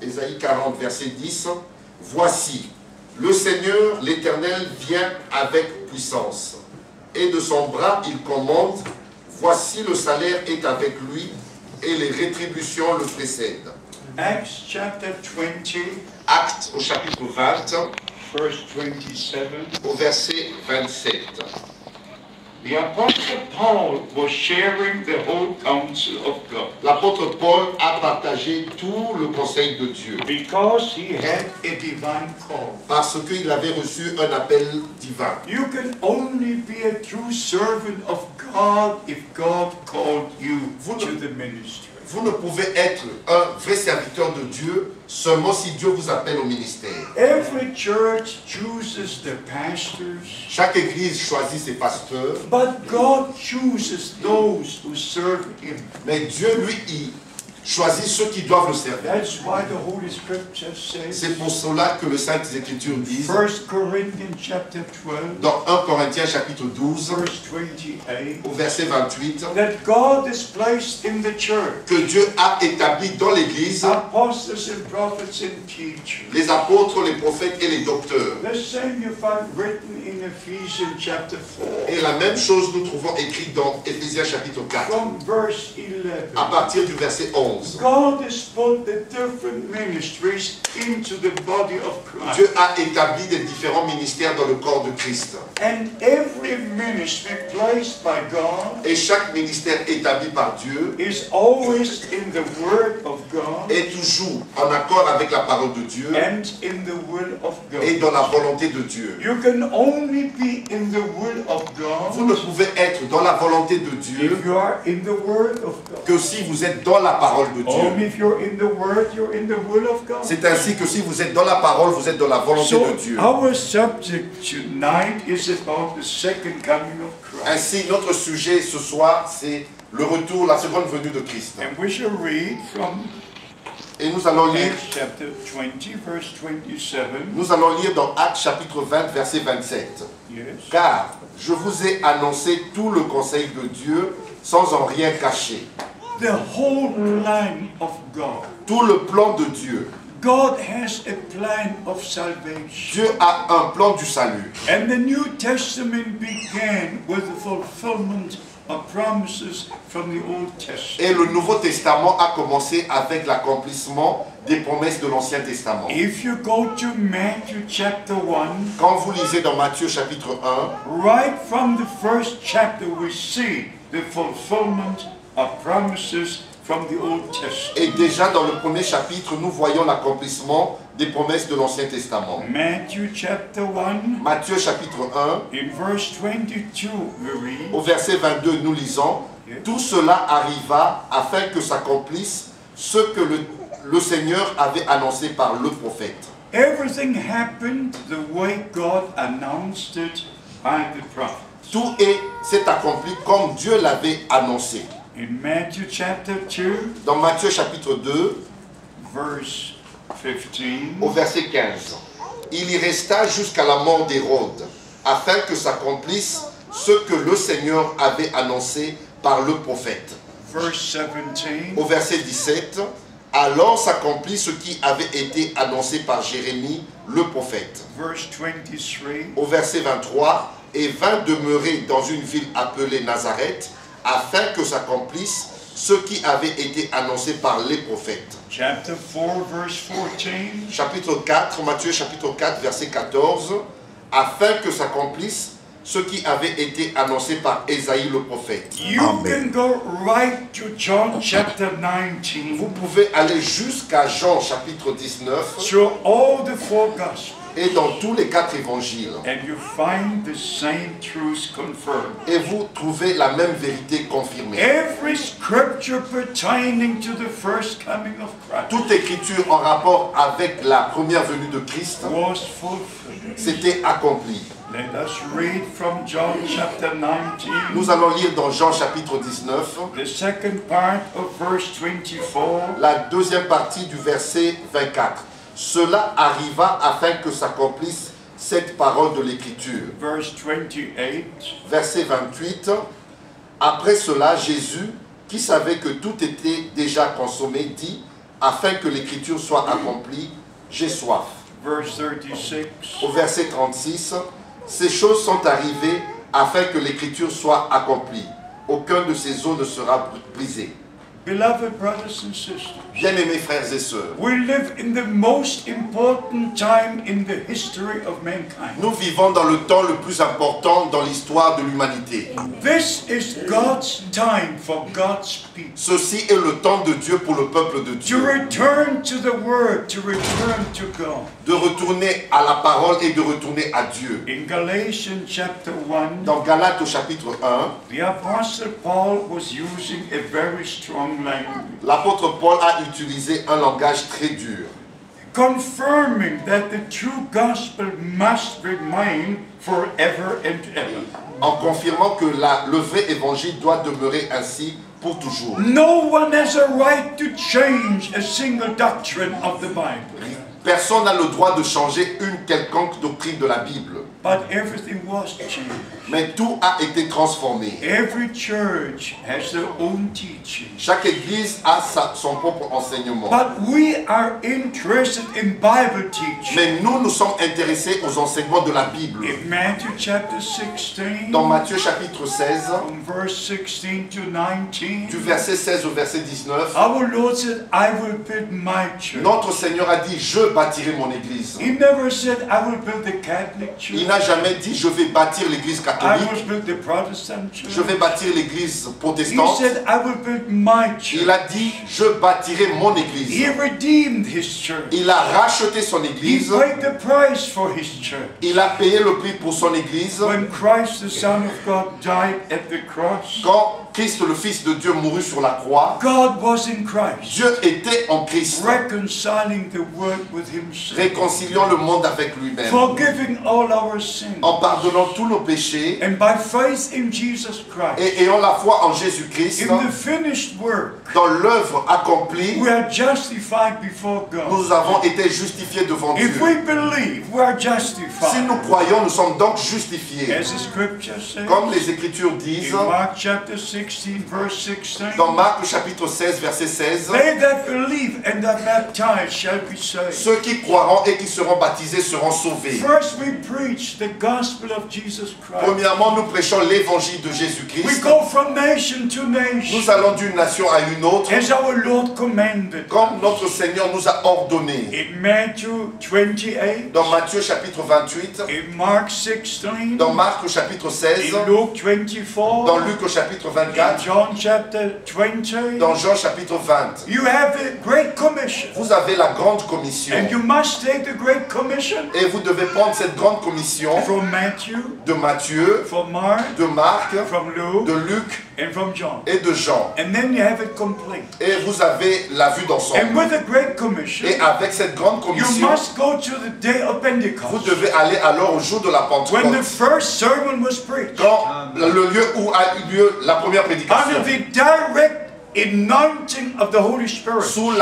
Ésaïe 40, verset 10. Voici, le Seigneur, l'Éternel, vient avec puissance, et de son bras il commande. Voici, le salaire est avec lui, et les rétributions le précèdent. Acts chapter 20, Actes au chapitre 20, verse 27. au verset 27. The Apostle Paul was sharing the whole counsel of God L'apôtre Paul a partagé tout le conseil de Dieu because he had a divine call. parce qu'il avait reçu un appel divin. You can only be a true servant of God if God called you to the ministry. Vous ne pouvez être un vrai serviteur de Dieu seulement si Dieu vous appelle au ministère. Every church chooses the pastors, Chaque église choisit ses pasteurs, but God chooses those who serve Him. mais Dieu, lui, il choisit ceux qui doivent le servir. That's why the Holy Scripture says, C'est pour cela que le Saintes Écritures disent, 1 Corinthians chapter 12, dans 1 Corinthiens chapitre 12, verse 28, au verset 28, that God has placed in the church que Dieu a établi dans l'église apostles and prophets and teachers. les apôtres, les prophètes et les docteurs. The same you find written in Ephesians chapter 4, Et la même chose nous trouvons écrit dans Éphésiens chapitre 4, from verse 11. à partir du verset 11. God has put the different ministries into the body of Christ. Dieu a établi des différents ministères dans le corps de Christ. And every ministry placed by God Et chaque ministère établi par Dieu is always in the Word of God est toujours en accord avec la parole de Dieu and in the will of et God. dans la volonté de Dieu. You can only be in the will of Vous God ne pouvez être dans la volonté de Dieu if you are in the Word of God. que si vous êtes dans la parole de Dieu. Only if you're in the Word, you're in the will of God. C'est ainsi que si vous êtes dans la parole, vous êtes dans la volonté So de Dieu. our subject tonight is about the second coming of Christ. Ainsi, notre sujet ce soir, c'est le retour, la seconde venue de Christ. And we shall read from Et nous allons lire, Acts chapter 20, verse 27. nous allons lire dans Actes chapitre 20, verset 27. Yes. Car je vous ai annoncé tout le conseil de Dieu sans en rien cacher. The whole plan of God. Tout le plan de Dieu. God has a plan of salvation. Dieu a un plan du salut. And the New Testament began with the fulfillment of promises from the Old Testament. Et le Nouveau Testament a commencé avec l'accomplissement des promesses de l'Ancien Testament. If you go to Matthew chapter 1, Quand vous lisez dans Matthieu chapitre 1, right from the first chapter we see the fulfillment of promises from the Old Testament. et déjà dans le premier chapitre, nous voyons l'accomplissement des promesses de l'Ancien Testament. Matthew chapter 1, Matthieu chapitre 1, in verse 22 we read, au verset 22, nous lisons « Tout cela arriva afin que s'accomplisse ce que le Seigneur avait annoncé par le prophète. everything happened the way God announced it by the prophet. Tout s'est accompli comme Dieu l'avait annoncé. » In Matthew chapter 2, Dans Matthieu chapitre 2, verse 15, au verset 15, « Il y resta jusqu'à la mort d'Hérode, afin que s'accomplisse ce que le Seigneur avait annoncé par le prophète. » verse 17, Au verset 17, « Alors s'accomplit ce qui avait été annoncé par Jérémie, le prophète. » verse 23, Au verset 23, « Et vint demeurer dans une ville appelée Nazareth, afin que s'accomplisse ce qui avait été annoncé par les prophètes. » chapter 4, verse 14, Chapitre 4, Matthieu chapitre 4, verset 14, « Afin que s'accomplisse ce qui avait été annoncé par Ésaïe le prophète. » you can go right to John chapter 19, Vous pouvez aller jusqu'à Jean chapitre 19 through all the four Gospels, et dans tous les 4 évangiles. and you find the same truths confirmed. Et vous trouvez la même vérité confirmée. Every scripture pertaining to the first coming of Christ Toute écriture en rapport avec la première venue de Christ was fulfilled. s'était accomplie. Let us read from John chapter 19, Nous allons lire dans Jean chapitre 19, the second part of verse 24. la deuxième partie du verset 24. Cela arriva afin que s'accomplisse cette parole de l'écriture. Verse 28, Verset 28. Après cela, Jésus, qui savait que tout était déjà consommé, dit: afin que l'écriture soit accomplie, j'ai soif. Verse 36. Au verset 36, ces choses sont arrivées afin que l'écriture soit accomplie. Aucun de ces os ne sera brisé. Beloved brothers and sisters, Bien-aimés frères et sœurs, we live in the most important time in the history of mankind. nous vivons dans le temps le plus important dans l'histoire de l'humanité. This is God's time for God's people. Ceci est le temps de Dieu pour le peuple de To Dieu. return to the Word, to return to God. De retourner à la parole et de retourner à Dieu. In Galatians chapter 1, Dans Galates au chapitre 1, the Apostle Paul was using a very strong language, l'apôtre Paul a utilisé un langage très dur, confirming that the true gospel must remain forever and ever. en confirmant que le vrai évangile doit demeurer ainsi pour toujours. No one has a right to change a single doctrine of the Bible. Personne n'a le droit de changer une quelconque doctrine de la Bible. But everything was changed. Mais tout a été transformé. Every church has their own teaching. Chaque église a son propre enseignement. But we are interested in Bible teaching. Mais nous sommes intéressés aux enseignements de la Bible. In Matthew chapter 16, Dans Matthieu chapitre 16, from verse 16 to 19, du verset 16 au verset 19, our Lord said, I will build my church. notre Seigneur a dit, je bâtirai mon église. He never said, I will build the Catholic Il church. n'a jamais dit, je vais bâtir l'église I catholique, will build the Protestant church. je vais bâtir l'église He protestante. said, I will build my church. Il a dit, je bâtirai mon He église. redeemed his church. Il a racheté son He église. paid the price for his church. Il a payé le prix pour son église. When Christ, the Son of God, died at the cross, Quand Christ, le Fils de Dieu, mourut sur la croix, God was in Christ, Dieu était en Christ, reconciling the world with himself, réconciliant le monde avec lui-même, forgiving all our sins. en pardonnant tous nos péchés And by faith in Jesus Christ, et ayant la foi en Jésus-Christ, in the finished work, dans l'œuvre accomplie, we are justified before God. nous avons été justifiés devant Dieu. If we believe, we are Si justified. nous croyons, nous sommes donc justifiés. As the scripture says, Comme les Écritures disent, in Mark chapter 16, verse 16, dans Marc chapitre 16, verset 16, they that believe and are baptized shall be saved. ceux qui croiront et qui seront baptisés seront sauvés. First we preach the gospel of Jesus Christ. Premièrement, nous prêchons l'évangile de We Jésus-Christ. go from nation to nation Nous allons d'une nation à une autre, as our Lord commanded. comme notre Seigneur nous a ordonné. In Matthew 28, Dans Matthieu chapitre 28, in Mark 16, dans Marc au chapitre 16, in Luke 24, dans Luc au chapitre in 24, John chapter 20, dans Jean chapitre 20. you have the Great Commission. Vous avez la grande commission And you must take the Great Commission et vous devez prendre cette grande commission from Matthew, de Matthieu, from Mark, de Marc, from Luke, de Luc and from John. et de Jean. And then you have it complete. Et vous avez la vue d'ensemble. And with the Great Commission, Et avec cette grande you commission, must go to the day of vous Pentecost, devez aller alors au jour de la when the Pentecôte, first sermon was preached, quand le lieu où a eu lieu la première prédication, under the direct anointing of the Holy Spirit. sous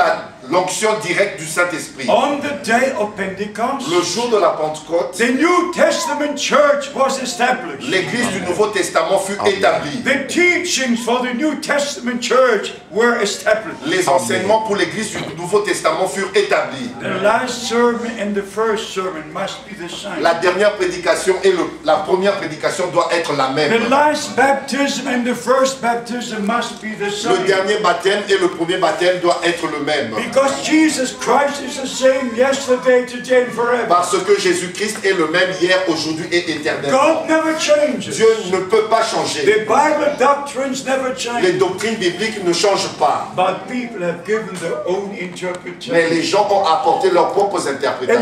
l'onction directe du Saint-Esprit. On the day of Pentecost, Le jour de la Pentecôte, the New Testament church was established. l'Église du Nouveau Testament fut établie. The teachings for the New Testament church were established. Les enseignements pour l'Église du Nouveau Testament furent établis. The last sermon and the first sermon must be the same. La dernière prédication et la première prédication doit être la The même. last baptism and the first baptism must be the Le same. dernier baptême et le premier baptême doit être le même. Because Jesus Christ is the same yesterday, today, and forever. Parce que Jésus-Christ est le même hier, aujourd'hui et éternellement. God never changes. Dieu ne peut pas changer. The Bible doctrines never Les change. doctrines bibliques ne changent pas. But people have given their own Mais interpretation. les gens ont apporté leurs propres And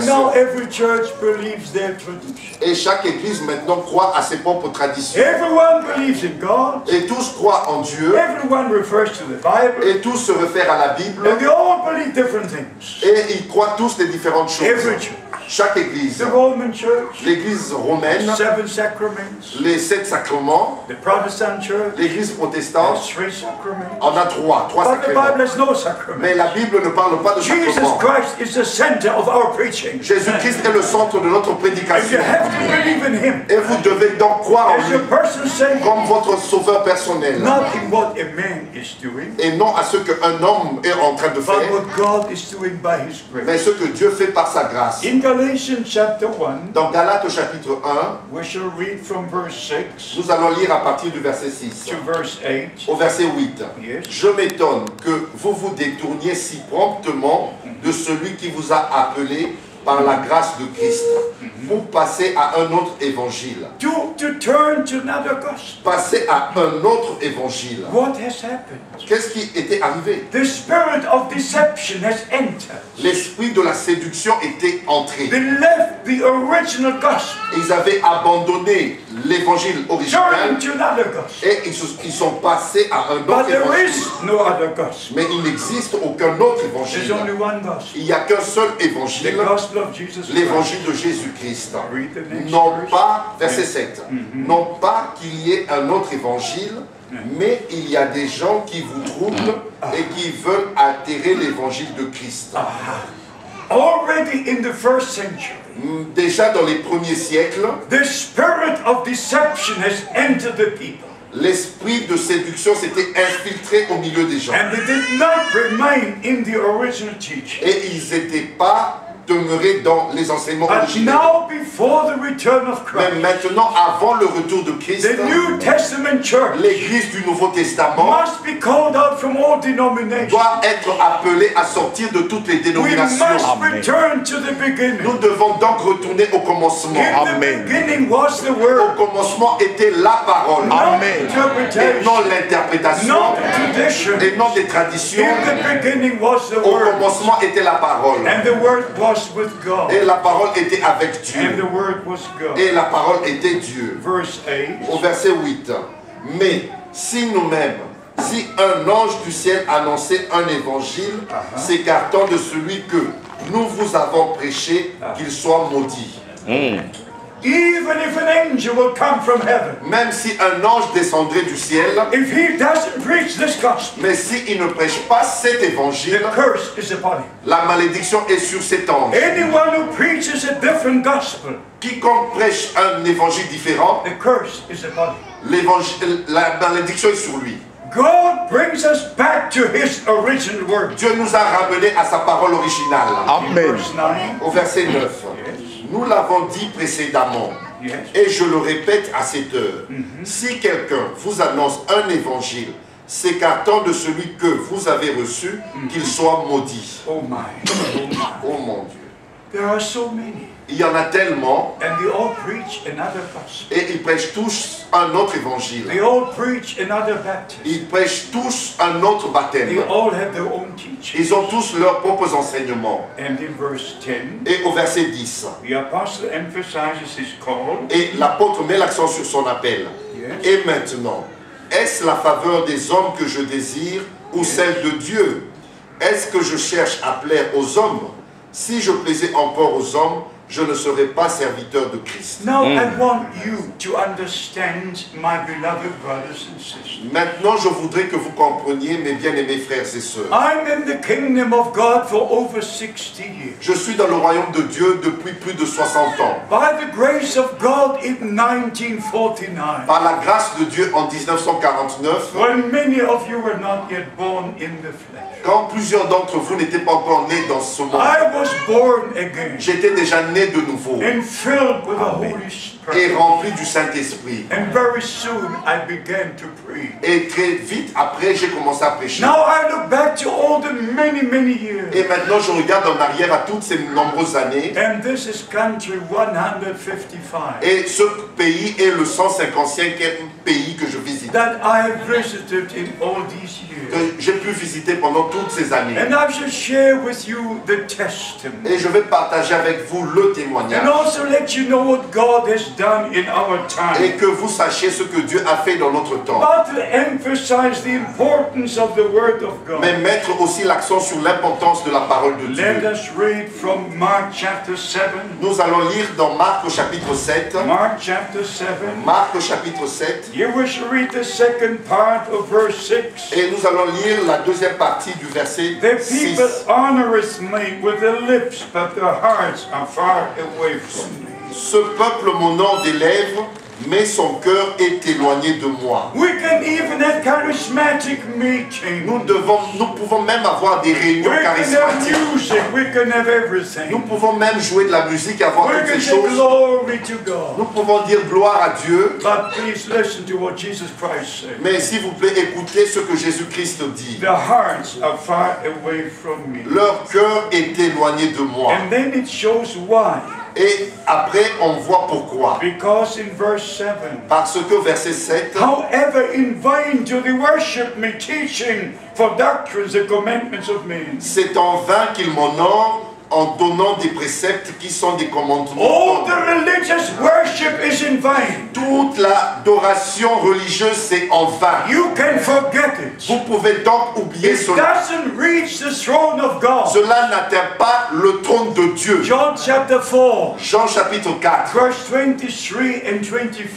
now interprétations. every church believes their tradition. Et chaque église maintenant croit à ses propres traditions. Everyone believes in God. Et tous croient en Dieu. Everyone refers to the Bible. Et tous se réfèrent à la Bible. And they all believe different things. Et ils croient tous les différentes choses. Every church. Chaque église, The Roman Church, l'église romaine, 7 sacraments. les 7 sacrements, The Protestant Church, l'église has protestante 3 sacraments. en a 3 But the sacrements. Bible has no Mais sacraments. la Bible ne parle pas de Jesus sacrements. Christ is the center of our preaching. Jésus-Christ est le centre de notre And you prédication. have to believe in Him Et vous devez donc croire en as lui your personal Savior, comme votre sauveur personnel. not in what a man is doing, Et non à ce qu'un homme est en train de but faire, what God is doing by His mais grace. ce que Dieu fait par sa grâce. In Galatians chapter 1, Dans Galates au chapitre 1, we shall read from verse 6 nous allons lire à partir du verset 6 to verse 8. au verset 8. Yes. Je m'étonne que vous vous détourniez si promptement de celui qui vous a appelé par la grâce de Christ pour passer à un autre évangile. To turn to another gospel. Passer à un autre évangile. What has happened? Qu'est-ce qui était arrivé? The spirit of deception has entered. L'esprit de la séduction était entré. They left the original gospel. Ils avaient abandonné l'évangile Turn original to another gospel. et ils sont passés à un But autre there évangile. is no other gospel. Mais il n'existe aucun autre There's évangile. only one gospel. Il n'y a qu'un seul The évangile, gospel of Jesus Christ. l'évangile de Jésus-Christ. Read the next Non verse. pas, verset 7, non pas qu'il y ait un autre évangile, mais il y a des gens qui vous troublent et qui veulent altérer l'évangile de Christ. Already in the first century, Déjà dans les premiers siècles, the spirit of deception has entered the people. l'esprit de séduction s'était infiltré au milieu des gens. And they did not remain in the original teaching. Et ils n'étaient pas demeurés dans les enseignements But originels. now, before the return of Mais Christ, maintenant, avant le retour de Christ, the New Testament church l'Église du Nouveau Testament must be called out from all denominations. doit être appelée à sortir de toutes les We dénominations. must Amen. return to the beginning. Nous devons donc retourner au commencement. In the Amen. beginning was the Au Word, commencement était la parole, not Amen. et interpretation, non l'interprétation, not tradition. et non des traditions. In the beginning was the Au Word, commencement était la parole, and the Word was with God, et la parole était avec and Dieu, the Word was God. et la parole était Dieu. Verse 8. Au verset 8. Mais si nous-mêmes, si un ange du ciel annonçait un évangile, s'écartant de celui que nous vous avons prêché, qu'il soit maudit. Even if an angel will come from heaven, Même si un ange descendrait du ciel, if he doesn't preach this gospel, mais s'il ne prêche pas cet évangile, the curse is upon him. la malédiction est sur cet ange. Anyone who preaches a different gospel, Quiconque prêche un évangile différent, the curse is upon him. la malédiction est sur lui. God brings us back to his original word. Dieu nous a ramenés à sa parole originale. Amen. Verse 9. Au verset 9. Nous l'avons dit précédemment, Yes. et je le répète à cette heure. Si quelqu'un vous annonce un évangile s'écartant de celui que vous avez reçu, qu'il soit maudit. Oh my. Oh my. Oh mon Dieu. There are so many. Il y en a tellement, And they all preach another gospel. et ils prêchent tous un autre évangile. They all preach another baptism. Ils prêchent tous un autre They baptême. all have their own teaching. Ils ont tous leurs propres enseignements. And in verse 10, Et au verset 10, the apostle emphasizes his call. et l'apôtre met l'accent sur son appel. Yes. Et maintenant, est-ce la faveur des hommes que je désire ou celle de Dieu? Est-ce que je cherche à plaire aux hommes? Si je plaisais encore aux hommes, je ne serais pas serviteur de Christ. Now I want you to understand, my beloved brothers and sisters. Maintenant, je voudrais que vous compreniez, mes bien-aimés frères et sœurs. I'm in the kingdom of God for over 60 years. Je suis dans le royaume de Dieu depuis plus de 60 ans. By the grace of God in 1949, Par la grâce de Dieu en 1949, when many of you were not yet born in the flesh, quand plusieurs d'entre vous n'étaient pas encore nés dans ce monde, I was born again j'étais déjà né de nouveau and filled with the Holy et Spirit. rempli du Saint-Esprit. And very soon I began to preach. Et très vite après, j'ai commencé à prêcher. Now I look back to all the many years. Et maintenant, je regarde en arrière à toutes ces nombreuses années. And this is country 155 Et ce pays est le 155e pays que je visite. that I visited in all these years. Que j'ai pu visiter pendant toutes ces années. And I shall share with you the testimony. Et je vais partager avec vous le témoignage. And also let you know what God has done in our et time. que vous sachiez ce que Dieu a fait dans notre temps. But to emphasize the importance of the Word of Mais God, mettre aussi l'accent sur l'importance de la parole de let Dieu. us read from Mark chapter 7. Nous allons lire dans Marc au chapitre 7. Mark chapter 7. Marc au chapitre 7. You wish to read the second part of verse 6. Et nous allons lire la deuxième partie du verset The 6. people honoreth me with their lips, but their hearts are far away from me. Ce peuple m'honore des lèvres, mais son cœur est éloigné de moi. We can even have charismatic meetings. Nous pouvons même avoir des We réunions can have charismatiques. music. We can have Nous everything. pouvons même jouer de la musique et avoir We toutes can ces say choses. glory to Nous God. pouvons dire gloire à Dieu. But please listen to what Jesus Christ said. Mais s'il vous plaît, écoutez ce que Jésus-Christ dit. The hearts are far away from me. Leur cœur est éloigné de moi. And then it shows why. Et après, on voit pourquoi. Because in verse 7, Parce que verset 7, however in vain do they worship me, teaching for doctrines the commandments of men. c'est en vain qu'ils m'honorent en donnant des préceptes qui sont des commandements. All the religious worship is in vain. Toute l'adoration religieuse, c'est en vain. You can forget it. Vous pouvez donc oublier It cela. doesn't reach the throne of God. Cela n'atteint pas le trône de Dieu. John chapter 4, Jean chapitre 4, verse 23 and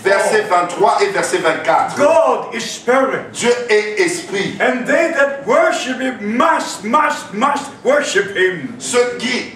verset 24. 23 et verset 24. God is spirit. Dieu est esprit. And they that worship him must worship him Ceux qui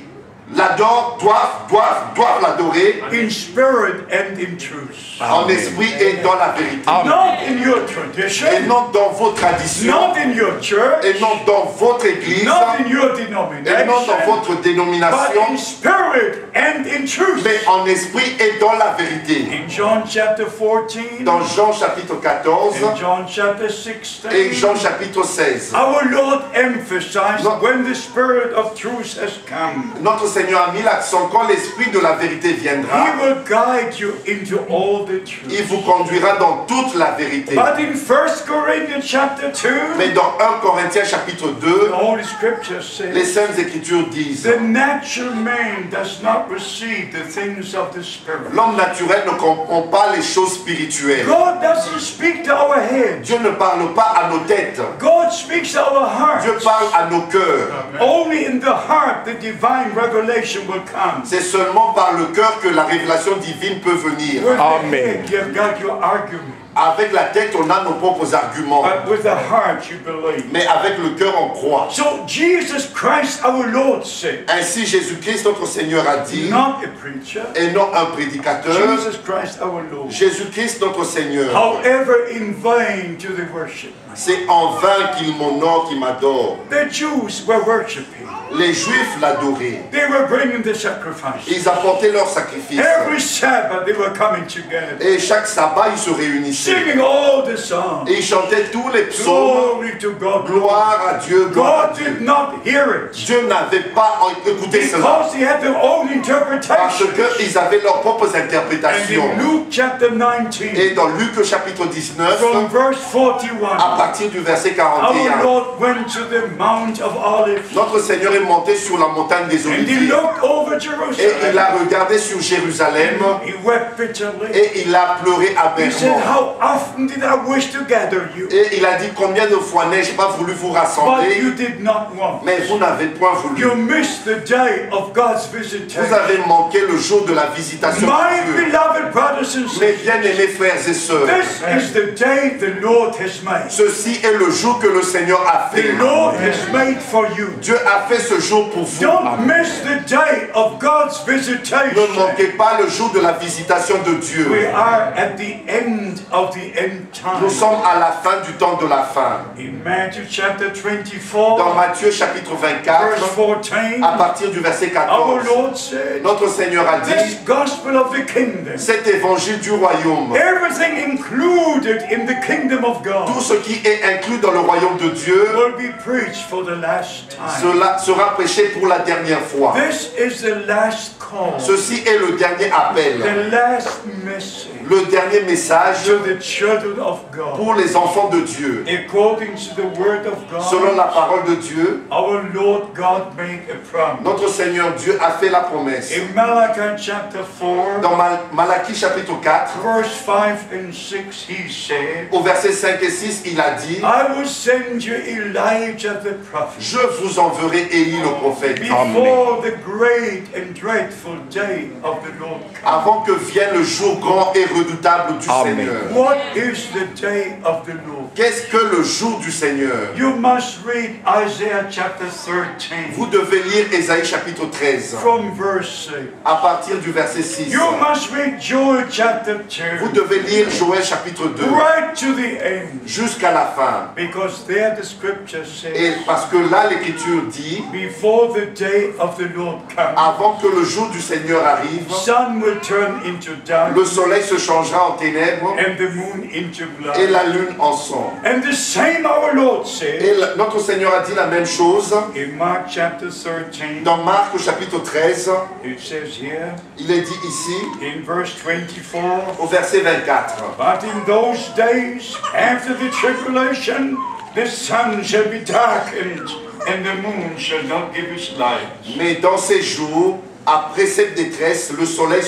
l'adorent doivent l'adorer in spirit and in truth. en esprit et dans la vérité. Not in your Et tradition, non dans vos traditions, not in your church, et non dans votre église, not in your et non dans denomination, votre but dénomination, in spirit and in truth. mais en esprit et dans la vérité. In John chapter 14, Dans Jean chapitre 14 in John chapter 16, et Jean chapitre 16, our Lord emphasized No. when the Spirit of truth has come, notre Seigneur a mis l'accent quand l'esprit de la vérité He viendra, will guide you into all the il truth. vous conduira dans toute la vérité. But in 1 Corinthians chapter 2, Mais dans 1 Corinthiens chapitre the 2, Holy Scripture les says, Saintes Écritures disent: the natural man does not receive the things of the Spirit. l'homme naturel ne comprend pas les choses spirituelles. God doesn't speak to our heads. Dieu ne parle pas à nos têtes. God speaks to our Dieu hearts. parle à nos cœurs. Only in the heart the divine revelation will come. C'est seulement par le cœur que la révélation divine peut venir. With the Amen. head you've got your argument. Avec la tête, on a nos propres arguments. But with the heart you believe. Mais avec le cœur, on croit. So Jesus Christ our Lord said, Ainsi, Jésus-Christ, notre Seigneur, a dit, not a preacher, et non un prédicateur, Jesus Christ our Lord. Jésus-Christ, notre Seigneur. However in vain do they worship. C'est en vain qu'il m'honore, qu'il m'adore. The Jews were worshiping. Les Juifs l'adoraient. They were bringing the sacrifice. Ils apportaient leurs sacrifices. Every Sabbath they were coming together, Et chaque sabbat, ils se réunissaient. singing all the songs. Et ils chantaient tous les psaumes. Glory to God. Gloire à Dieu, gloire à God Dieu. did not hear it Dieu n'avait pas écouté cela. because they had their own Parce interpretation. qu'ils avaient leurs propres And interprétations. in Luke chapter 19, Et dans Luc chapitre 19, from verse à 41, partir du verset our 41, Lord went to the Mount of Olives notre Seigneur est monté sur la montagne des and he Oliviers. looked over Et il Jerusalem. a regardé sur Jérusalem He wept bitterly. et il a pleuré He said, amèrement. how often did I wish to gather you, Et il a dit: combien de fois n'ai-je pas voulu vous but rassembler, you did not want. mais vous n'avez point voulu. You missed the day of God's Vous visitation. avez manqué le jour de la visitation My de Dieu. beloved brothers and Mes sisters, bien-aimés frères et sœurs, this is the day the Lord has made. ceci est le jour que le Seigneur a fait. The Lord has made for you. Dieu a fait ce jour pour vous. Don't miss the day of God's Ne visitation. manquez pas le jour de la visitation de Dieu. We are at the end of the end Nous time. sommes à la fin du temps de la fin. In Matthew chapter Dans 24, Matthieu chapitre verse 24, 14, à partir du verset our 14, Lord said, notre Seigneur a this dit: gospel of the kingdom, cet évangile du royaume, everything included in the kingdom of tout God, ce qui est inclus dans le royaume de Dieu, will be preached for the last time. cela sera prêché pour la dernière fois. This is the last call, Ceci est le dernier appel, the last message. le dernier message to the children of God. pour les enfants de Dieu. According to the word of Selon la God, parole de Dieu, our Lord God made a promise. notre Seigneur Dieu a fait la promesse. In Malachi chapter 4, Dans Malachie chapitre 4, verse 5 and 6, he said, au verset 5 et 6, il a dit, I will send you Elijah the prophet je vous enverrai Élie le prophète, before the great and dreadful day of the Lord comes. avant que vienne le jour grand et redoutable du Seigneur. What is the day of the Lord? Qu'est-ce que le jour du Seigneur? You must read Isaiah chapter 13 Vous devez lire Ésaïe chapitre 13, from verse 6. à partir du verset 6. You must read Joel chapter Vous 2 devez lire Joël chapitre 2, right to the end, jusqu'à la fin. because there the scripture Et says, parce que là, l'Écriture dit, before the day of the Lord comes, avant que le jour du Seigneur arrive, sun will turn into le darkness soleil se changera en ténèbres and the moon into et blood. la lune en sang. And the same our Lord said Et notre Seigneur a dit la même chose in Mark chapter 13. dans Marc au chapitre 13. It says here Il est dit ici, in verse 24, au verset 24. but in those days after the tribulation, the sun shall be darkened and the moon shall not give its light. Mais dans ces jours, après cette détresse, le soleil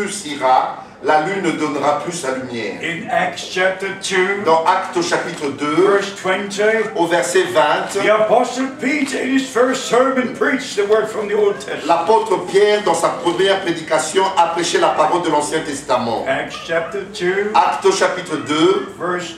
s'obscurcira, la lune ne donnera plus sa lumière. In Acts chapter 2, Dans Actes au chapitre 2, verse 20, au verset 20, the apostle Peter in his first sermon preached the word from the Old Testament. l'apôtre Pierre, dans sa première prédication, a prêché la parole de l'Ancien Testament. Acts chapter 2, Actes au chapitre 2, verse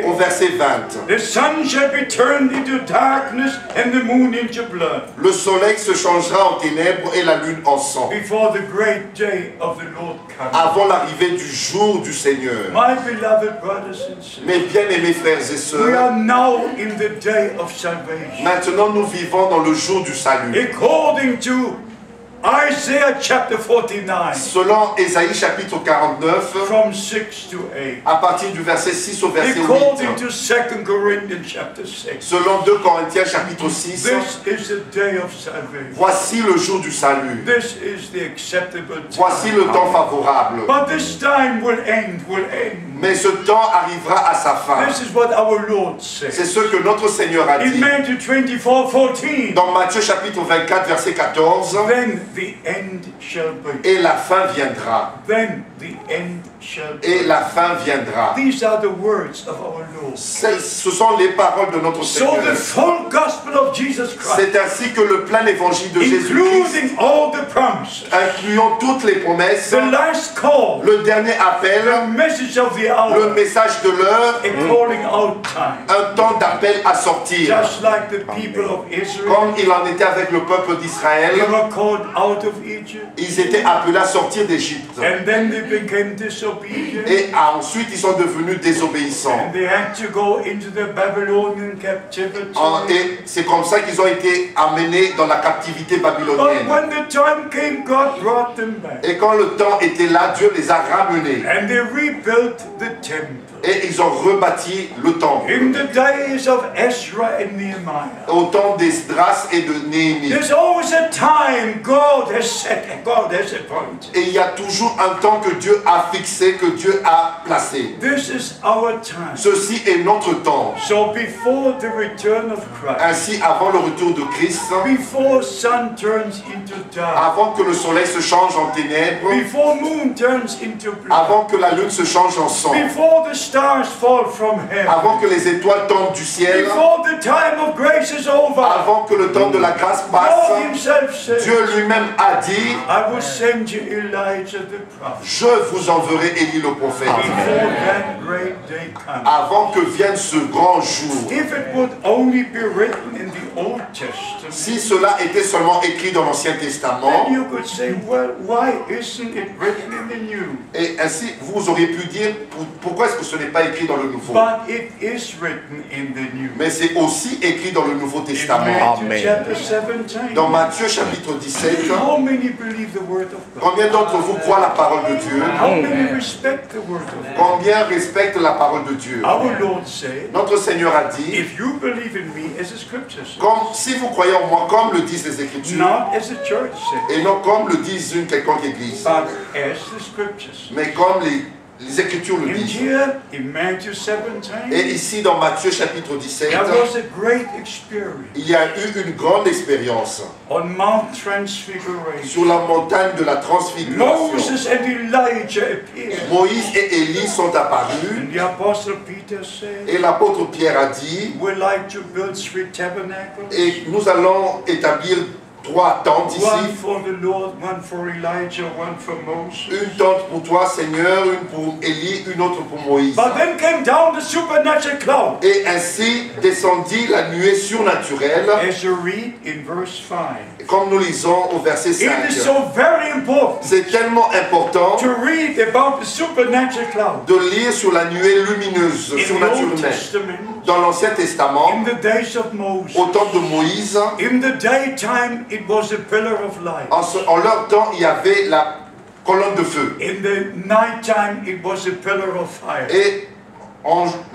au 20. verset 20. The sun shall be turned into darkness and the moon into blood Le soleil se changera en ténèbres et la lune en sang, before the great day of the Lord comes. avant l'arrivée du jour du Seigneur. My beloved brothers and sisters, Mes bien-aimés frères et we sœurs, are now in the day of salvation. maintenant nous vivons dans le jour du salut. According to Isaiah chapter 49, Selon Ésaïe chapitre 49, from 6 to 8. à partir du verset 6 au verset According 8, to 2 Corinthians chapter 6, selon 2 Corinthiens chapitre 6, this is the day of salvation. voici le jour du salut, This is the acceptable voici le time. temps favorable. But this time will end, Mais ce temps arrivera à sa fin. This is what our Lord C'est said. ce que notre Seigneur a In dit. Matthew 24:14, Dans Matthieu chapitre 24, verset 14, then the end shall be. et la fin viendra. Then the end shall be. Et la fin viendra. These are the words of our Lord. Ce sont les paroles de notre So Seigneur. the full gospel of Jesus Christ, C'est ainsi que le plein évangile de Jésus-Christ, including all the promises, incluant toutes les promesses, the last call, le dernier appel, the message of the le hour, message de l'heure, a calling out time. un temps d'appel à sortir. Just like the people of Israel, Comme il en était avec le peuple they d'Israël, were called out of Egypt, ils étaient appelés à sortir d'Égypte. and then they became disobedient, Et ensuite, ils sont devenus désobéissants. and they had to go into the Babylonian captivity. Et c'est comme ça qu'ils ont été amenés dans la captivité But babylonienne. when the time came, God brought them back, Et quand le temps était là, Dieu les a ramenés. and they rebuilt the temple. Et ils ont rebâti le temple. In the days of Ezra and Nehemiah, Au temps d'Esdras et de Néhémie. there's always a time God has set, God has appointed. Et il y a toujours un temps que Dieu a fixé, que Dieu a placé. This is our time. Ceci est notre temps. So before the return of Christ, Ainsi, avant le retour de Christ, before sun turns into dark, avant que le soleil se change en ténèbres, before moon turns into blood, avant que la lune se change en sang, before the stars fall from heaven, avant que les étoiles tombent du ciel, before the time of grace is over, avant que le temps de la grâce passe, God himself said, Dieu lui-même a dit, I will send you Elijah the prophet je vous enverrai Élie le prophète, before that great day comes. avant que vienne ce grand jour. If it would only be written in the Old Testament, Si cela était seulement écrit dans l'Ancien Testament, then you could say, well, why isn't it written in the New? et ainsi vous auriez pu dire, pourquoi est-ce que ce n'est pas écrit dans le Nouveau? But it is written in the New. Mais c'est aussi écrit dans le Nouveau In Testament. Matthew chapter 17, Dans Matthieu chapitre 17, how many believe the word of God? combien d'entre vous croient la parole de Dieu? How many respect the word of God? Combien respectent la parole de Dieu? Our Lord said, Notre Seigneur a dit, if you believe in me, as the scripture says, comme, si vous croyez en moi, comme le disent les Écritures, not as the church says, et non comme le disent une quelconque église, but as the scriptures. mais comme les Écritures le And disent. here in Matthew Et 17, ici dans Matthieu chapitre 17, there was a great experience il y a eu une grande expérience on Mount Transfiguration. sur la montagne de la transfiguration. Moses and Elijah appeared. Moïse et Élie sont apparus And the Apostle Peter said, et l'apôtre Pierre a dit, we'd like to build 3 tabernacles. et nous allons établir 3 tentes One ici. for the Lord, one for Elijah, one for Moses. Une tente pour toi, Seigneur, une pour Élie, une autre pour Moïse. But then came down the supernatural cloud. Et ainsi descendit la nuée surnaturelle, As you read in verse 5. comme nous lisons au verset It 5. is so very important C'est tellement important to read about the supernatural cloud. de lire sur la nuée lumineuse, In the Old surnaturelle, Testament, dans l'Ancien Testament, in the days of Moses, au temps de Moïse. in the daytime it was a pillar of light. En leur temps, il y avait la colonne de feu. In the nighttime it was a pillar of fire. Et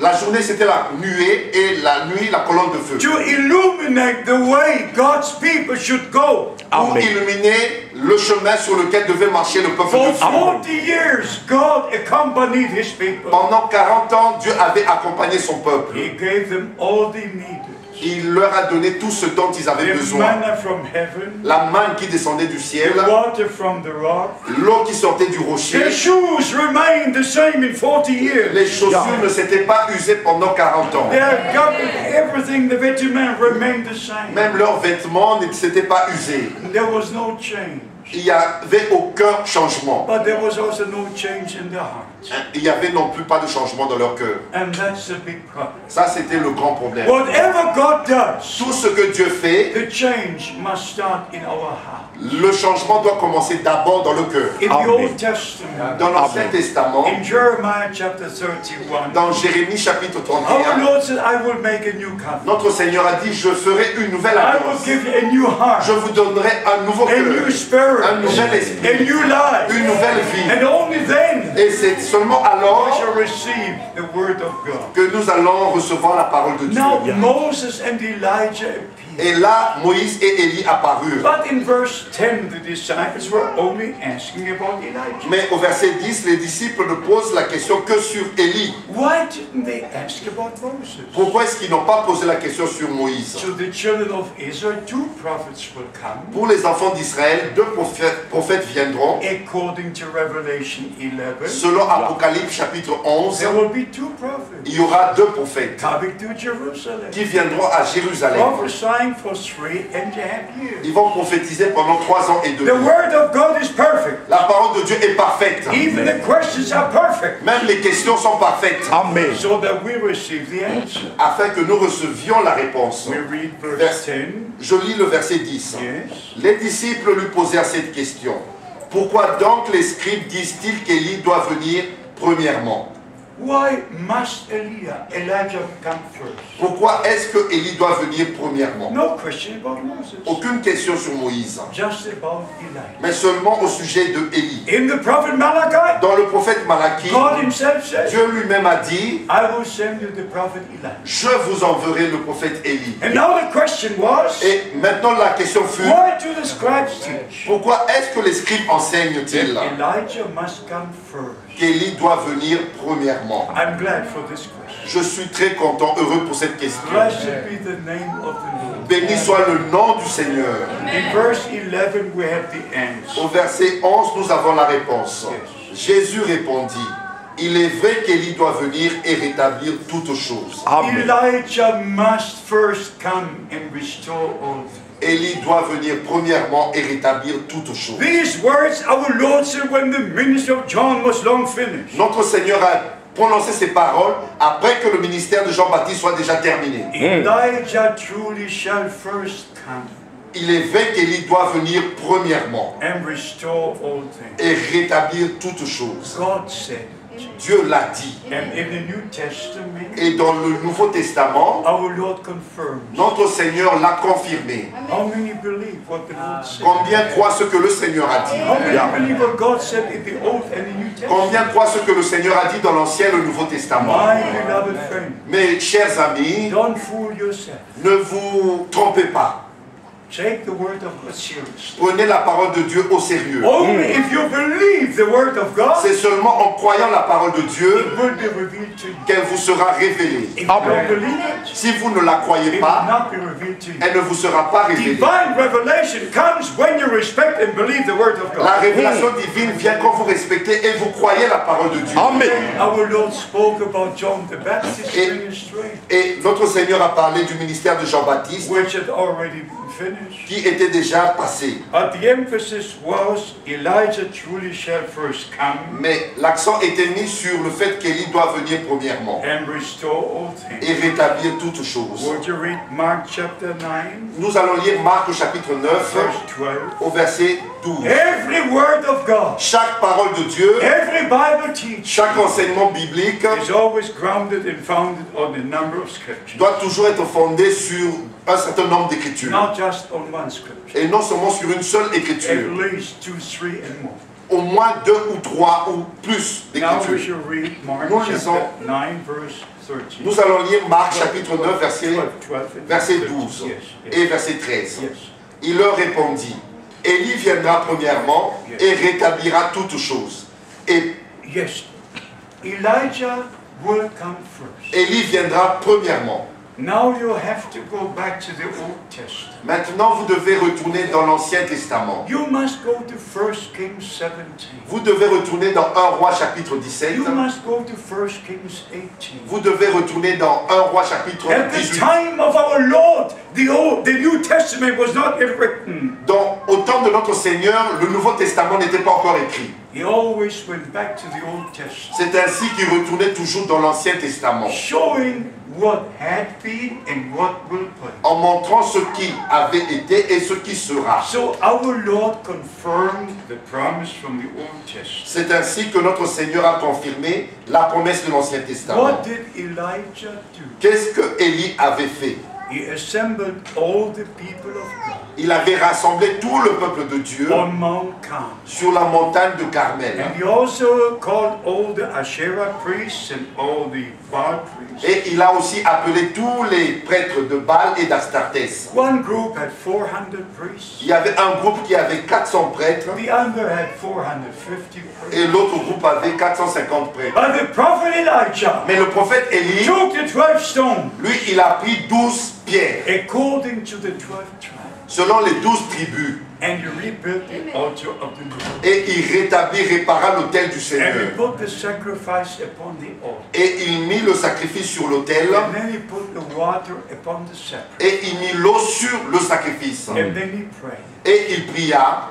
la journée, c'était la nuée, et la nuit, la colonne de feu. To illuminate the way God's people should go. Pour illuminer le chemin sur lequel devait marcher le peuple For de Dieu. 40 years, God accompanied His people. Pendant 40 ans, Dieu avait accompagné son peuple. He gave them all they needed. Il leur a donné tout ce dont ils avaient The besoin. manna from heaven, La manne qui descendait du ciel, the water from the rock. l'eau qui sortait du rocher. Their shoes remained the same in 40 years. Les chaussures ne s'étaient pas usées pendant 40 ans. Their garment, everything, the vêtements remained the same. Même leurs vêtements ne s'étaient pas usés. There was no change. Il n'y avait aucun changement. But there was also no change in their heart. Il n'y avait non plus pas de changement dans leur cœur. And that's the big problem. Ça, c'était le grand problème. Whatever God does, Tout ce que Dieu fait, the change must start in our heart. le changement doit commencer d'abord dans le cœur. In the Amen. Old Testament, Dans l'Ancien Testament, in Jeremiah chapter 31, dans Jérémie chapitre our 31, Lord said, I will make a new covenant. notre Seigneur a dit, je ferai une nouvelle I will alliance. give you a new heart, Je vous donnerai un nouveau a new cœur, spirit, un nouvel esprit, a new life. une nouvelle vie. And only then Et c'est seulement we alors shall receive the word of God. que nous allons recevoir la parole de Dieu. Now Moses and Elijah appeared. Et là, Moïse et Élie apparurent. But in verse 10, the disciples were only asking about Elijah. Mais au verset 10, les disciples ne posent la question que sur Élie. Why didn't they ask about Moses? Pourquoi est-ce qu'ils n'ont pas posé la question sur Moïse? To the children of Israel, 2 prophets will come, Pour les enfants d'Israël, 2 prophètes viendront. according to Revelation 11. Selon Apocalypse chapitre 11, There will be 2 prophets il y aura 2 prophètes coming to Jerusalem, qui viendront à Jérusalem. prophesying for 3.5 years. Ils vont prophétiser pendant 3 ans et demi. The word of God is perfect. La parole de Dieu est parfaite. Even the questions are perfect. Même les questions sont parfaites. Amen. So that we receive the answer. Afin que nous recevions la réponse. We read verse 10. Je lis le verset 10. Yes. Les disciples lui posèrent cette question. Pourquoi donc les scribes disent-ils qu'Élie doit venir premièrement? Why must Elijah come first? Pourquoi est-ce que Élie doit venir premièrement? No question about Moses. Aucune question sur Moïse, Just about Elijah. mais seulement au sujet de Élie. In the prophet Malachi, Dans le prophète Malachie, God himself says, Dieu lui-même a dit, I will send you the prophet Elijah. je vous enverrai le prophète Élie. And now the question was, Et maintenant la question fut, why do the scribes teach pourquoi est-ce que les scribes enseignent-ils that Elijah must come first? qu'Élie doit venir premièrement? I'm glad for this question. Je suis très content, heureux pour cette question. Blessed be the name of the Lord. Béni soit le nom du Seigneur. In verse 11 we have the answer. Au verset 11, nous avons la réponse. Yes. Jésus répondit, il est vrai qu'Élie doit venir et rétablir toutes choses. Amen. Elijah must first come and restore all things. Élie doit venir premièrement et rétablir toutes choses. These words our Lord said when the ministry of John was long finished. Notre Seigneur a prononcé ces paroles après que le ministère de Jean-Baptiste soit déjà terminé. Elijah truly shall first come Il est vrai qu'Élie doit venir premièrement and restore all things. et rétablir toutes choses. God said, Dieu l'a dit. and in the New Testament, Et dans le Nouveau Testament, our Lord confirms. notre Seigneur l'a confirmé. How many believe what the Lord said? Combien croient ce que le Seigneur a dit? How many believe what God said in the Old and the New Testament? Combien croient ce que le Seigneur a dit dans l'Ancien et le Nouveau Testament? My beloved friend, Mes chers amis, don't fool yourself. ne vous trompez pas. Take the word of God seriously. Prenez la parole de Dieu au sérieux. Only if you believe the word of God, C'est seulement en croyant la parole de Dieu it will be revealed to you. qu'elle vous sera révélée. If you don't believe it, Si vous ne la croyez it will pas, not be revealed to you. elle ne vous sera pas révélée. Divine revelation comes when you respect and believe the word of La God. révélation divine vient quand vous respectez et vous croyez la parole de Dieu. Our Lord spoke about John the Baptist's ministry, Et notre Seigneur a parlé du ministère de Jean-Baptiste which had already been finished. qui était déjà passé. But the emphasis was Elijah truly shall first come Mais l'accent était mis sur le fait qu'Élie doit venir premièrement and restore all things. et rétablir toutes choses. Would you read Mark chapter 9, Nous allons lire Marc au chapitre 9 verse 12? au verset 12. Every word of God, Chaque parole de Dieu, every Bible teaching chaque enseignement biblique is always grounded and founded on a number of scriptures, doit toujours être fondé sur un certain nombre d'écritures. not just on one scripture. Et non seulement sur une seule écriture. At least 2, 3, and more. Au moins 2 ou 3 ou plus Now we d'écritures. shall read Mark Nous chapter lisons. 9, verse 13. Nous allons lire Marc chapitre 9 verset 12 and verset 13. 12 Yes, yes, et verset 13. yes. Il leur répondit, Élie viendra premièrement et rétablira toutes choses. Et Yes, Elijah will come first. Élie viendra premièrement. Now you have to go back to the Old Testament. Maintenant, vous devez retourner dans l'Ancien Testament. You must go to 1 Kings 17. Vous devez retourner dans 1 Roi chapitre 17. You must go to 1 Kings 18. Vous devez retourner dans 1 Roi chapitre At the 18. time of our Lord, the New Testament was not yet written. Au temps de notre Seigneur, le Nouveau Testament n'était pas encore écrit. He always went back to the Old Testament, C'est ainsi qu'il retournait toujours dans l'Ancien Testament, showing what had been and what will be. en montrant ce qui avait été et ce qui sera. So our Lord confirmed the promise from the Old Testament. C'est ainsi que notre Seigneur a confirmé la promesse de l'Ancien Testament. What did Elijah do? Qu'est-ce que Élie avait fait? He assembled all the people of God Il avait rassemblé tout le peuple de Dieu on Mount Carmel. sur la montagne de Carmel. And he also called all the Asherah priests and all the Baal priests. Et il a aussi appelé tous les prêtres de Baal et d'Astartés. One group had 400 priests. Il y avait un groupe qui avait 400 prêtres The other had 450 priests. et l'autre groupe avait 450 prêtres. But the prophet Elijah Mais le prophète Élie, took the 12 stones lui, il a pris 12 pierres according to the 12 tribes selon les 12 tribus and he rebuilt the altar of the Lord. et il répara l'autel du And he Seigneur. put the sacrifice upon the altar. Et il mit le sacrifice sur l'autel And then he put the water upon the sacrifice. et il mit l'eau sur le sacrifice. And then he prayed. Et il pria,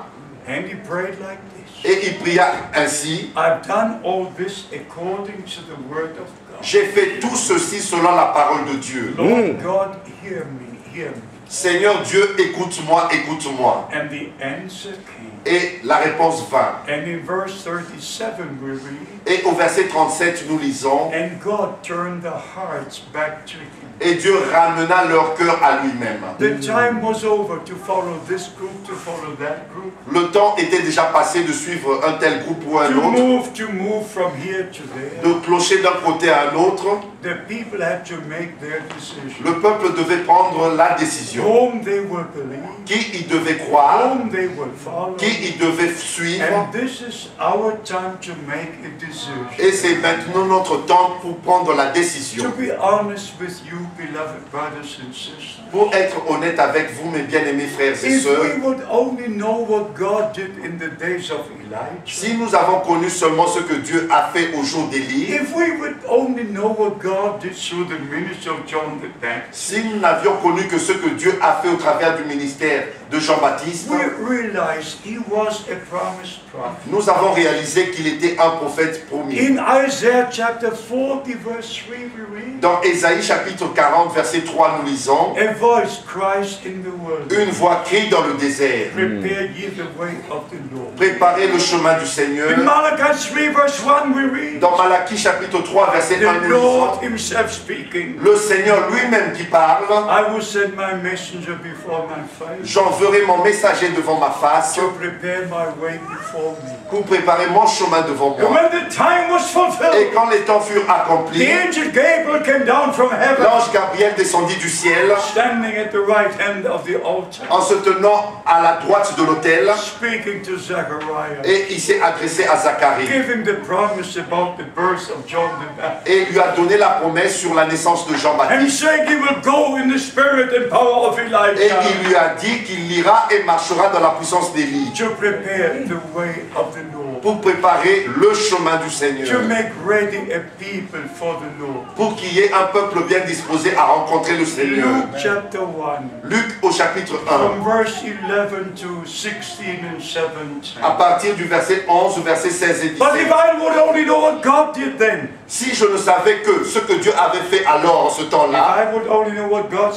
And he prayed like this. et il pria ainsi, I've done all this according to the word of God. j'ai fait tout ceci selon la parole de Dieu. Lord God, hear me, hear me. Seigneur Dieu, écoute-moi, écoute-moi. And the answer came. Et la réponse vint. And in verse 37 we read, Et au verset 37, nous lisons, and God turned the hearts back to him. et Dieu ramena leur cœur à lui-même. The time was over to follow this group, to follow that group, Le temps était déjà passé de suivre un tel groupe ou un to autre, move from here to there. de clocher d'un côté à un autre. The people had to make their decision. Le peuple devait prendre la décision. Whom they will believe, Qui il devait croire, whom they will follow. qui il devait suivre. And this is our time to make a decision. Et c'est maintenant notre temps pour prendre la To décision. be honest with you, beloved brothers and sisters, Pour être honnête avec vous, mes bien-aimés frères et if sœurs, we would only know what God did in the days of Elijah, si nous avons connu seulement ce que Dieu a fait au jour d'Élie, if we would only know what God did through the ministry of John the Baptist, si nous n'avions connu que ce que Dieu a fait au travers du ministère de Jean-Baptiste, we realized he was a promised prophet. nous avons réalisé qu'il était un prophète promis. In Isaiah chapter 40 verse 3 we read, Dans Ésaïe chapitre 40, verset 3, nous lisons, a voice cries in the wilderness, une voix crie dans le désert, prepare ye the way of the Lord. préparez le chemin du Seigneur. In Malachi 3 verse 1 we read, Dans Malachie chapitre 3, verset 1, the nous lisons, Lord himself speaking, le Seigneur lui-même qui parle, I will send my message messenger before my face J'enverrai mon messager devant ma face to prepare my way before me. pour préparer mon chemin devant And moi. when the time was Et fulfilled, quand les temps furent the accomplis, angel Gabriel came down from heaven, l'ange Gabriel descendit du ciel standing at the right hand of the altar, en se tenant à la droite de l'autel speaking to Zechariah, et il s'est adressé à Zacharie giving the promise about the birth of John the Baptist, et lui a donné la promesse sur la naissance de and Jean-Baptiste. saying he will go in the spirit and power of Et Elijah il lui a dit qu'il ira et marchera dans la puissance d'Élie to prepare the way of the Lord, pour préparer le chemin du Seigneur, to make ready a people for the Lord. pour qu'il y ait un peuple bien disposé à rencontrer le Seigneur. Luke chapter 1, Luc au chapitre 1, from verse 11 to 16 and 17. à partir du verset 11 au verset 16 et But if 17. I would only know what God did then, Si je ne savais que ce que Dieu avait fait alors en ce if temps-là, I would only know what God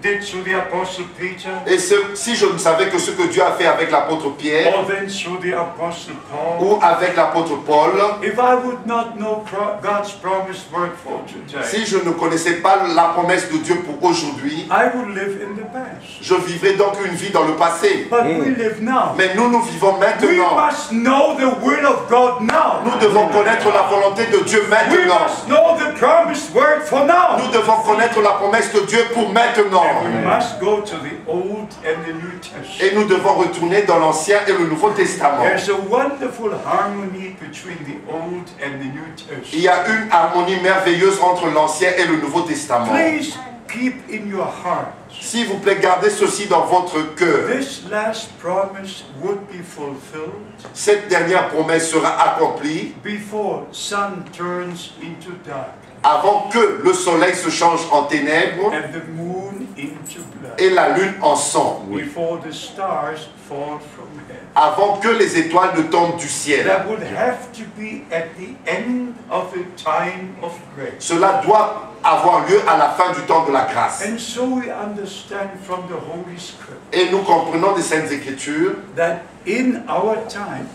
did through the Apostle Peter, et si je ne savais que ce que Dieu a fait avec l'apôtre Pierre or then through the Apostle Paul, ou avec l'apôtre Paul, if I would not know God's promised word for today, si je ne connaissais pas la promesse de Dieu pour aujourd'hui, I would live in the past. je vivrais donc une vie dans le passé. But we live now. Mais nous vivons We maintenant. must know the will of God now. Nous devons connaître la volonté de Dieu We maintenant. must know the promised word for now. Nous devons connaître la promesse de Dieu pour maintenant. We must go to the Old and the New Testament. Et nous devons retourner dans l'Ancien et le Nouveau Testament. There's a wonderful harmony between the Old and the New Testament. Il y a une harmonie merveilleuse entre l'Ancien et le Nouveau Testament. Please keep in your heart. S'il vous plaît, gardez ceci dans votre cœur. This last promise would be fulfilled Cette dernière promesse sera accomplie before sun turns into dark avant que le soleil se change en ténèbres and the moon into blood, et la lune en sang, before the stars fall from heaven. avant que les étoiles ne tombent du ciel. That would have to be at the end of the time of grace. Cela doit avoir lieu à la fin du temps de la grâce. And so we understand from the Holy Scripture Et nous comprenons des Saintes Écritures that in our time,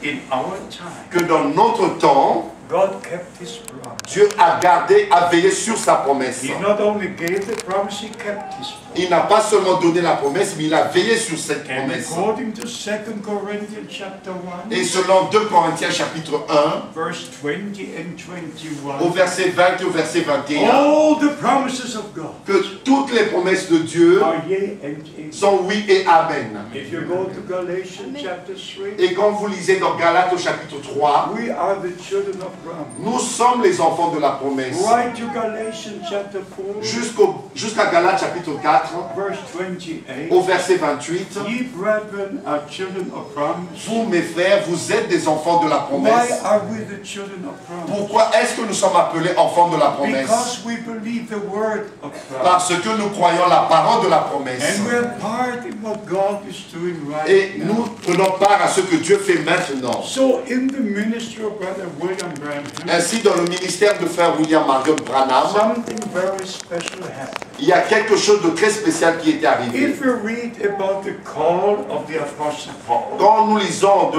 que dans notre temps, God kept His promise. Dieu a gardé, a veillé sur sa promesse. He not only gave the promise, He kept His promise. Il n'a pas seulement donné la promesse, mais il a veillé sur cette And promesse. according to 2 Corinthians chapter 1, Et selon 2 Corinthiens chapitre 1, verse 20 and au 21, verset 20 et au verset 21, all the promises of God que toutes les promesses de Dieu are yea and amen. sont oui et amen. If you go to Galatians chapter 3, Et quand vous lisez dans Galates au chapitre 3, we are the children of promise. nous sommes les enfants de la promesse. Right to Galatians chapter 4, Jusqu'à Galates chapitre 4, verse 28. au verset 28, Ye brethren are children of promise. vous mes frères, vous êtes des enfants de la Why promesse. are we the children of promise? Pourquoi est-ce que nous sommes appelés enfants de la promesse? Because we believe the word of promise. Parce que nous croyons la parole de la promesse. And we're part in what God is doing right Et now. nous prenons part à ce que Dieu fait maintenant. So in the ministry of Brother William Branham, Ainsi, dans le ministère de frère William Marion Branham, something very special happened. il y a quelque chose de très spécial qui est arrivé. If you read about the call of the Apostle Paul, Quand nous lisons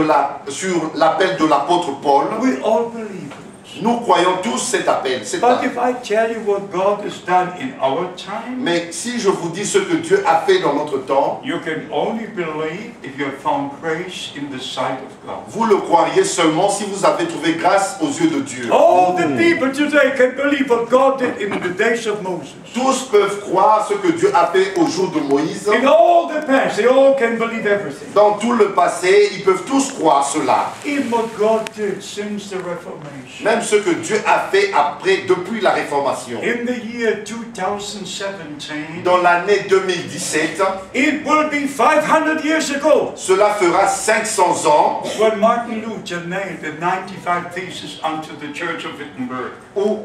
sur l'appel de l'apôtre Paul, we all believe it. nous croyons tous cet appel. But if I tell you what God has done in our time, Mais si je vous dis ce que Dieu a fait dans notre temps, you can only believe if you have found grace in the sight of God. vous le croiriez seulement si vous avez trouvé grâce aux yeux de Dieu. All the people today can believe what God did in the days of Moses. Tous peuvent croire ce que Dieu a fait au jour de Moïse. In all the past, they all can believe everything. Dans tout le passé, ils peuvent tous croire cela. In what God did since the Reformation. Même ce que Dieu a fait depuis la Réformation. In the year 2017, Dans l'année 2017, it will be 500 years ago cela fera 500 ans when Martin Luther nailed the 95 Theses unto the Church of Wittenberg. où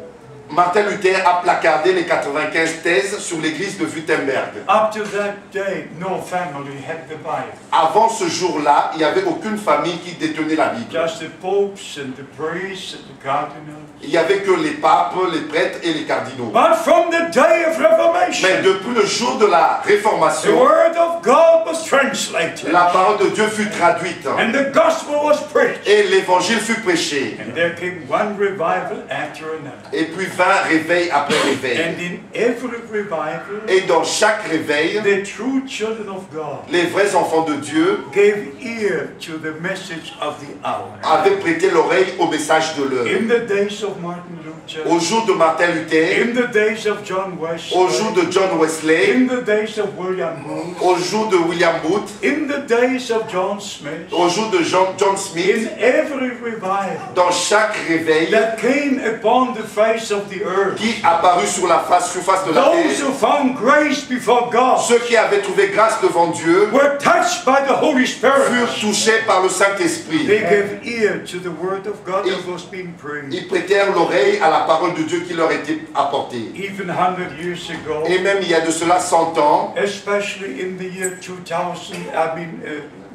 Martin Luther a placardé les 95 thèses sur l'église de Wittenberg. Up to that day, no family had the Bible. Avant ce jour-là, il n'y avait aucune famille qui détenait la Bible. Just the popes and the priests and the cardinals. Il n'y avait que les papes, les prêtres et les cardinaux. But from the day of Mais Reformation, depuis le jour de la the Réformation, word of God was translated. la parole de Dieu fut traduite And the gospel was preached. et l'évangile fut prêché. And there came one revival after another. Et puis vint réveil après réveil. And in every revival, Et dans chaque réveil, the true children of God les vrais enfants de Dieu gave ear to the message of the hour. avaient prêté l'oreille au message de l'heure. In the days of Martin Luther, Au jour de Martin Luther, in the days of John au jour Wesley, de John Wesley, in the days of William Booth, au jour de William Booth, in the days of John Smith, au jour de John Smith, in every revival dans chaque réveil that came upon the face of the earth, qui apparut sur la surface de la those terre, who found grace before God ceux qui avaient trouvé grâce devant Dieu were touched by the Holy Spirit. furent touchés par le Saint-Esprit. They gave ear to the word of God that was being preached. Ils prêtèrent l'oreille à la parole de Dieu qui leur était apportée. Even 100 years ago, Et même il y a de cela 100 ans, especially in the year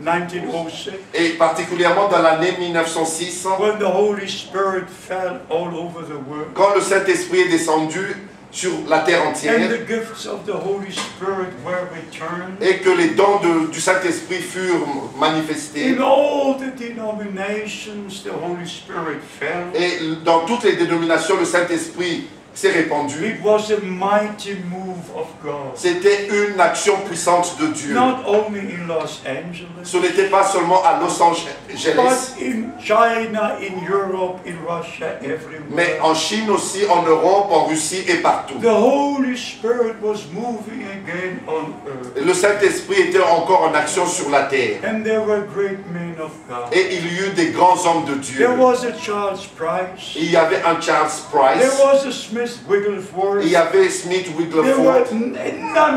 1906, et particulièrement dans l'année 1906, when the Holy Spirit fell all over the world, quand le Saint-Esprit est descendu sur la terre and entière, the gifts of the Holy Spirit were returned, et que les dons du Saint-Esprit furent manifestés, in all the denominations the Holy Spirit fell. et dans toutes les dénominations, le Saint-Esprit s'est répandu. It was a mighty move of God. C'était une action puissante de Dieu. Not only in Los Angeles, Ce n'était pas seulement à Los Angeles, but in China, in Europe, in Russia, mais everywhere. en Chine aussi, en Europe, en Russie et partout. The Holy Spirit was moving again on earth. Le Saint-Esprit était encore en action sur la terre. And there were great men of God. Et il y eut des grands hommes de Dieu. There was a Charles Price. Il y avait un Charles There Price. was a Smith Wigglesworth. Il y avait Smith There were Wigglesworth. a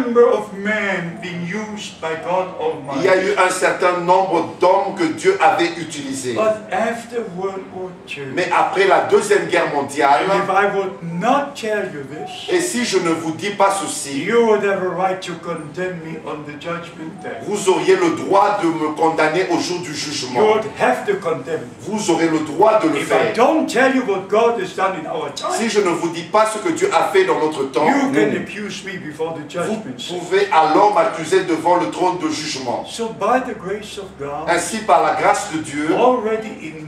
number of men being used by God Il y a Almighty. eu un certain nombre d'hommes que Dieu avait utilisés. But after World War II, Mais après la Deuxième Guerre mondiale, if I would not tell you this, et si je ne vous dis pas ceci, you would have a right to condemn me on the judgment day. vous auriez le droit de me condamner au jour du You jugement. would have to condemn me. Vous aurez le droit de le If I faire. don't tell you what God has done in our Si time, je ne vous dis pas ce que Dieu a fait dans notre temps, you can accuse me before the vous judgment seat. pouvez alors m'accuser devant le trône de jugement. So by the grace of God, Ainsi, par la grâce de Dieu, already in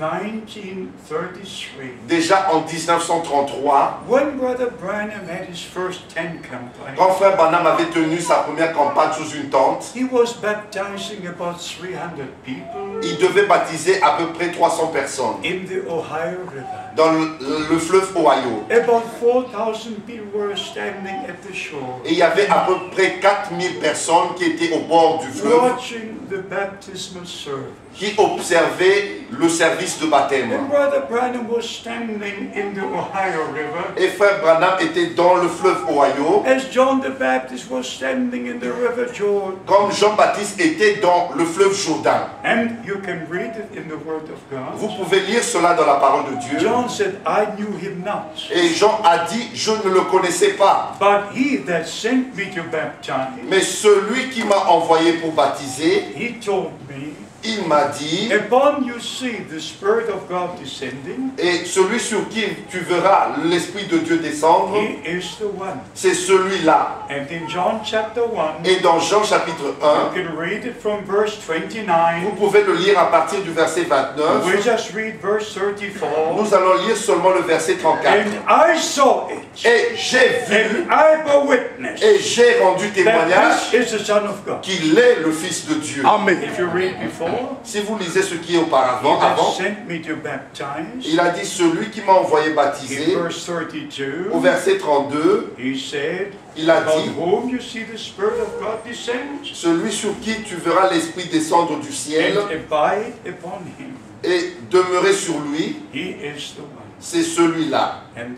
1933, déjà en 1933, when Brother Branham had his first tent campaign, quand Frère Branham avait tenu sa première campagne sous une tente, he was baptizing about 300 people il devait baptiser à peu près 300 personnes in the Ohio River. dans le fleuve Ohio. About 4,000 people were standing at the shore, Et il y avait à peu près 4000 personnes qui étaient au bord du fleuve, watching the baptismal service. qui observaient le service de baptême. And Brother Branham was standing in the Ohio River Et Frère Branham était dans le fleuve Ohio, as John the Baptist was standing in the River Jordan. comme Jean-Baptiste était dans le fleuve Jourdain. And you can read it in the Word of Vous God. pouvez lire cela dans la parole de Dieu. John said, I knew him not, Et Jean a dit, je ne le connaissais pas. but he that sent me to baptize, Mais celui qui m'a envoyé pour baptiser, he told me, il m'a dit, upon you see the Spirit of God descending, et celui sur qui tu verras l'Esprit de Dieu descendre, he is the one. c'est celui-là. And in John chapter 1, Et dans Jean chapitre 1, you can read it from verse 29. vous pouvez le lire à partir du verset 29. We just read verse 34. Nous allons lire seulement le verset 34. And I saw it, Et j'ai vu, and I bore witness et j'ai rendu that témoignage this is the Son of God. qu'il est le Fils de Dieu. Amen. If you read before, Si vous lisez ce qui est he auparavant, that avant, sent me to baptize, il a dit celui qui m'a envoyé in baptiser. verse 32, Au verset 32, he said, il a upon dit, whom you see the Spirit of God descend celui sur qui tu verras l'Esprit descendre du ciel and abide upon him, et demeurer sur lui, he is the one. c'est celui-là. And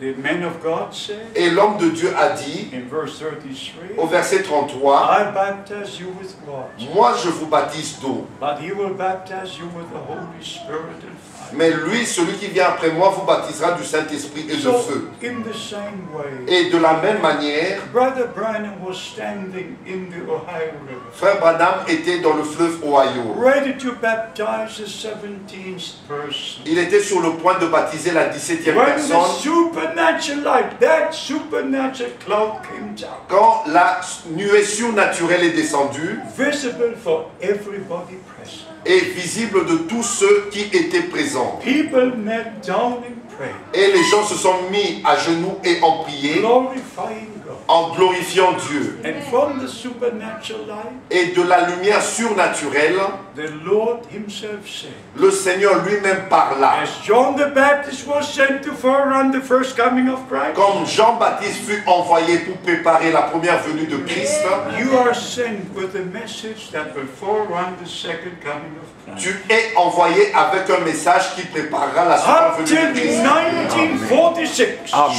the man of God said, Et l'homme de Dieu a dit, in verse 33, au verset 33, I baptize you with water, moi je vous baptise d'eau, but he will baptize you with the Holy Spirit and fire. mais lui, celui qui vient après moi, vous baptisera du Saint-Esprit et de So, feu. in the same way, Et de la même manière, Brother Branham was standing in the Ohio River, Frère Branham était dans le fleuve Ohio. ready to baptize the 17th person. Il était sur le point de baptiser la 17e When the personne supernatural light, that supernatural cloud came down, quand la nuée surnaturelle est descendue visible for everybody present. et visible de tous ceux qui étaient présents. People knelt down in pray, Et les gens se sont mis à genoux et ont prié glorifying God. en glorifiant Dieu. And from the supernatural light, Et de la lumière surnaturelle, the Lord himself said, le Seigneur lui-même parla. as John the Baptist was sent to forerun the first coming of Christ, Comme Jean-Baptiste fut envoyé pour préparer la première venue de Christ, you are sent with a message that will forerun the second coming of Christ. tu es envoyé avec un message qui préparera la seconde Up venue de till Christ. 1946,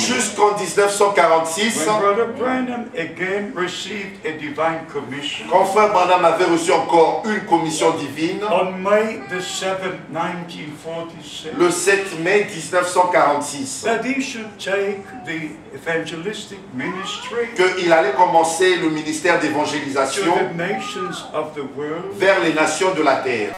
Jusqu'en 1946, when Brother Branham again received a divine commission, quand Frère Branham avait reçu encore une commission divine, on May the 7th, 1946, le 7 mai 1946, that he should take the evangelistic ministry qu'il allait commencer le ministère to d'évangélisation the nations of the world, vers les nations de la terre.